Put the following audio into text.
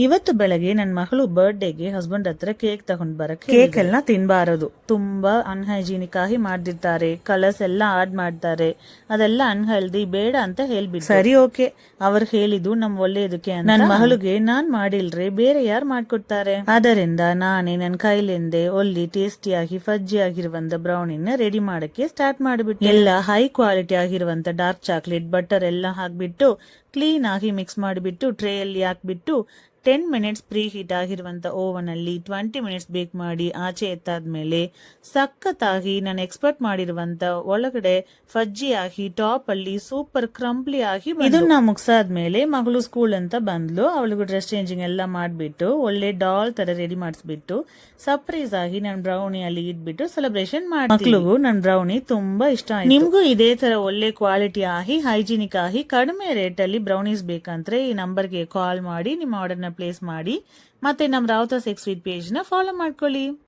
ಇವತ್ತು ಬೆಳಗ್ಗೆ ನನ್ನ ಮಗಳು ಬರ್ಡೇಗೆ ಹಸ್ಬೆಂಡ್ ಹತ್ರ ಕೇಕ್ ತಗೊಂಡ್ ಬರಕ್ಕೆ ಕೇಕ್ ಎಲ್ಲ ತಿನ್ಬಾರದು, ತುಂಬಾ ಅನ್ಹೈಜಿನಿಕ್ ಆಗಿ ಮಾಡ್ದಿರ್ತಾರೆ, ಕಲರ್ಸ್ ಎಲ್ಲ ಆಡ್ ಮಾಡ್ತಾರೆ, ಅದೆಲ್ಲ ಅನ್ಹೆಲ್ದಿ, ಬೇಡ ಅಂತ ಹೇಳ್ಬಿಟ್ಟು. ಸರಿ ಓಕೆ, ಅವ್ರು ಹೇಳಿದ್ದು ನಮ್ ಒಳ್ಳೇದಕ್ಕೆ ಅಂತ. ನನ್ನ ಮಗಳಿಗೆ ನಾನ್ ಮಾಡಿಲ್ರೆ ಬೇರೆ ಯಾರು ಮಾಡ್ಕೊಡ್ತಾರೆ, ಅದರಿಂದ ನಾನೇ ನನ್ನ ಕೈಲಿಂದೆ ಒಳ್ಳೆ ಟೇಸ್ಟಿಯಾಗಿ ಫಜ್ಜಿ ಆಗಿರುವಂತ ಬ್ರೌನಿನ ರೆಡಿ ಮಾಡಕ್ಕೆ ಸ್ಟಾರ್ಟ್ ಮಾಡಿಬಿಟ್ಟು ಎಲ್ಲ ಹೈ ಕ್ವಾಲಿಟಿ ಆಗಿರುವಂತ ಡಾರ್ಕ್ ಚಾಕ್ಲೇಟ್ ಬಟರ್ ಎಲ್ಲ ಹಾಕ್ಬಿಟ್ಟು ಕ್ಲೀನ್ ಆಗಿ ಮಿಕ್ಸ್ ಮಾಡಿಬಿಟ್ಟು ಟ್ರೇಯಲ್ಲಿ ಹಾಕ್ಬಿಟ್ಟು 10 ಮಿನಿಟ್ಸ್ ಪ್ರೀ ಹೀಟ್ ಆಗಿರುವಂತ ಓವನ್ ಅಲ್ಲಿ 20 ಮಿನಿಟ್ಸ್ ಬೇಕ್ ಮಾಡಿ ಆಚೆ ಎತ್ತಾದ್ಮೇಲೆ ಸಖತ್ತಾಗಿ ನಾನು ಎಕ್ಸ್ಪರ್ಟ್ ಮಾಡಿರುವಂತ ಒಳಗಡೆ ಫಜ್ಜಿ ಆಗಿ ಟಾಪ್ ಅಲ್ಲಿ ಸೂಪರ್ ಕ್ರಂಪ್ಲಿ ಆಗಿ ಇದನ್ನ ಮುಗಿಸಾದ್ಮೇಲೆ ಮಗಳು ಸ್ಕೂಲ್ ಅಂತ ಬಂದ್ಲು. ಅವಳಿಗೂ ಡ್ರೆಸ್ ಚೇಂಜಿಂಗ್ ಎಲ್ಲ ಮಾಡ್ಬಿಟ್ಟು ಒಳ್ಳೆ ಡಾಲ್ ತರ ರೆಡಿ ಮಾಡಿಸ್ಬಿಟ್ಟು ಸರ್ಪ್ರೈಸ್ ಆಗಿ ನಾನು ಬ್ರೌನಿ ಅಲ್ಲಿ ಇಟ್ಬಿಟ್ಟು ಸೆಲೆಬ್ರೇಷನ್ ಮಾಡಿ ಮಕ್ಳಿಗೂ ನನ್ ಬ್ರೌನಿ ತುಂಬಾ ಇಷ್ಟ ಆಯ್ತು. ನಿಮ್ಗೂ ಇದೇ ತರ ಒಳ್ಳೆ ಕ್ವಾಲಿಟಿ ಆಗಿ ಹೈಜಿನಿಕ್ ಆಗಿ ಕಡಿಮೆ ರೇಟ್ ಅಲ್ಲಿ ಬ್ರೌನೀಸ್ ಬೇಕಂದ್ರೆ ಈ ನಂಬರ್ಗೆ ಕಾಲ್ ಮಾಡಿ ನಿಮ್ಮ ಆರ್ಡರ್ ನ ಪ್ಲೇಸ್ ಮಾಡಿ ಮತ್ತೆ ನಮ್ಮ ರಾವತ ಸೆಕ್ಸ್ ಸ್ವೀಟ್ ಪೇಜ್ ನ ಫಾಲೋ ಮಾಡ್ಕೊಳ್ಳಿ.